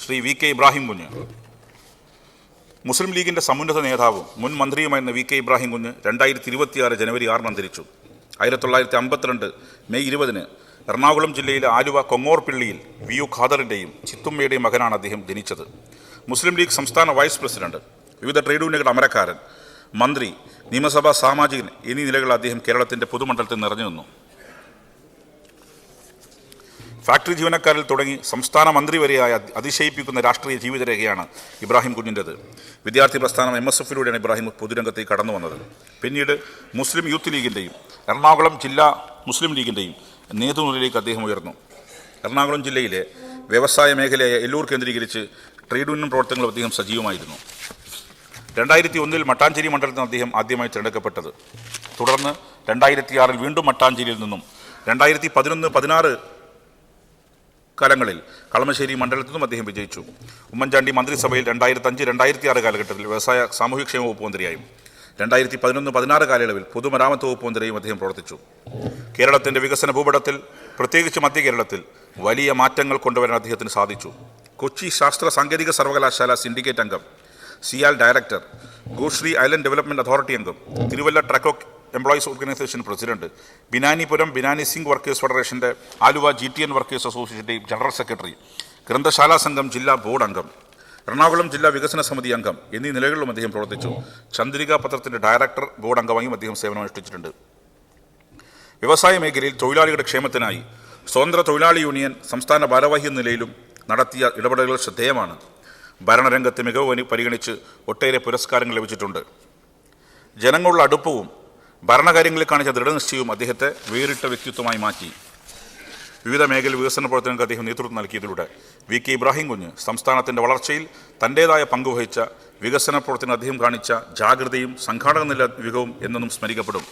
Shri VK Ibrahim കുഞ്ഞ്. മുസ്ലിം ലീഗിൻ്റെ സമുന്നത നേതാവും മുൻ മന്ത്രിയുമായിരുന്ന VK ഇബ്രാഹിം കുഞ്ഞ് 2026 ജനുവരി 6 അന്തരിച്ചു. 1952 മെയ് 20 എറണാകുളം ജില്ലയിലെ ആലുവ കൊങ്ങോർപിള്ളിയിൽ VU ഖാദറിൻ്റെയും ചിത്തുമ്മയുടെയും മകനാണ് അദ്ദേഹം ജനിച്ചത്. മുസ്ലിം ലീഗ് സംസ്ഥാന വൈസ് പ്രസിഡന്റ്, വിവിധ ട്രേഡ് യൂണിയനുകളുടെ അമരക്കാരൻ, മന്ത്രി, നിയമസഭാ സാമാജികൻ എന്നീ നിലകളിൽ അദ്ദേഹം കേരളത്തിൻ്റെ പൊതുമണ്ഡലത്തിൽ നിറഞ്ഞു നിന്നു. ഫാക്ടറി ജീവനക്കാരിൽ തുടങ്ങി സംസ്ഥാന മന്ത്രി വരെയായ അതിശയിപ്പിക്കുന്ന രാഷ്ട്രീയ ജീവിതരേഖയാണ് ഇബ്രാഹിം കുഞ്ഞിൻ്റെത്. വിദ്യാർത്ഥി പ്രസ്ഥാനം MSFലൂടെയാണ് ഇബ്രാഹിം പൊതുരംഗത്തേക്ക് കടന്നു വന്നത്. പിന്നീട് മുസ്ലിം യൂത്ത് ലീഗിൻ്റെയും എറണാകുളം ജില്ലാ മുസ്ലിം ലീഗിൻ്റെയും നേതൃനിരയിലേക്ക് അദ്ദേഹം ഉയർന്നു. എറണാകുളം ജില്ലയിലെ വ്യവസായ മേഖലയായ എല്ലൂർ കേന്ദ്രീകരിച്ച് ട്രേഡ് യൂണിയൻ പ്രവർത്തനങ്ങളും അദ്ദേഹം സജീവമായിരുന്നു. 2001 മട്ടാഞ്ചേരി മണ്ഡലത്തിൽ അദ്ദേഹം ആദ്യമായി തിരഞ്ഞെടുക്കപ്പെട്ടത്. തുടർന്ന് 2006 വീണ്ടും മട്ടാഞ്ചേരിയിൽ നിന്നും 2011-16 കാലങ്ങളിൽ കളമശ്ശേരി മണ്ഡലത്തിൽ നിന്നും അദ്ദേഹം വിജയിച്ചു. ഉമ്മൻചാണ്ടി മന്ത്രിസഭയിൽ 2005-2006 കാലഘട്ടത്തിൽ വ്യവസായ സാമൂഹ്യക്ഷേമ വകുപ്പ് മന്ത്രിയായും 2011-16 കാലയളവിൽ പൊതുമരാമത്ത് വകുപ്പ് മന്ത്രിയായും അദ്ദേഹം പ്രവർത്തിച്ചു. കേരളത്തിൻ്റെ വികസന ഭൂപടത്തിൽ, പ്രത്യേകിച്ച് മധ്യ കേരളത്തിൽ വലിയ മാറ്റങ്ങൾ കൊണ്ടുവരാൻ അദ്ദേഹത്തിന് സാധിച്ചു. കൊച്ചി ശാസ്ത്ര സാങ്കേതിക സർവകലാശാല സിൻഡിക്കേറ്റ് അംഗം, CIAL director, Goshree island development authority അംഗം, Thiruvalla TRACO employees organisation president, Binanipuram Binani zinc workers ഫെഡറേഷൻ്റെ ആലുവ GTN വർക്കേഴ്സ് അസോസിയേഷൻ്റെയും ജനറൽ സെക്രട്ടറി, ഗ്രന്ഥശാലാ സംഘം ജില്ലാ ബോർഡ് അംഗം, എറണാകുളം ജില്ലാ വികസന സമിതി അംഗം എന്നീ നിലകളിലും അദ്ദേഹം പ്രവർത്തിച്ചു. ചന്ദ്രിക പത്രത്തിൻ്റെ ഡയറക്ടർ ബോർഡ് അംഗമായും അദ്ദേഹം സേവനമനുഷ്ഠിച്ചിട്ടുണ്ട്. വ്യവസായ മേഖലയിൽ തൊഴിലാളികളുടെ ക്ഷേമത്തിനായി സ്വതന്ത്ര തൊഴിലാളി യൂണിയൻ സംസ്ഥാന ഭാരവാഹി എന്ന നിലയിലും നടത്തിയ ഇടപെടലുകൾ ശ്രദ്ധേയമാണ്. ഭരണരംഗത്തെ മികവ് പരിഗണിച്ച് ഒട്ടേറെ പുരസ്കാരങ്ങൾ ലഭിച്ചിട്ടുണ്ട്. ജനങ്ങളുടെ അടുപ്പവും ഭരണകാര്യങ്ങളിൽ കാണിച്ച ദൃഢനിശ്ചയവും അദ്ദേഹത്തെ വേറിട്ട വ്യക്തിത്വമായി മാറ്റി. വിവിധ മേഖലയിൽ വികസന പ്രവർത്തനങ്ങൾക്ക് അദ്ദേഹം നേതൃത്വം നൽകിയതിലൂടെ VK ഇബ്രാഹിം കുഞ്ഞ് സംസ്ഥാനത്തിൻ്റെ വളർച്ചയിൽ തൻ്റേതായ പങ്കുവഹിച്ച വികസന പ്രവർത്തനം അദ്ദേഹം കാണിച്ച ജാഗ്രതയും സംഘാടക നില മികവും എന്നും സ്മരിക്കപ്പെടും.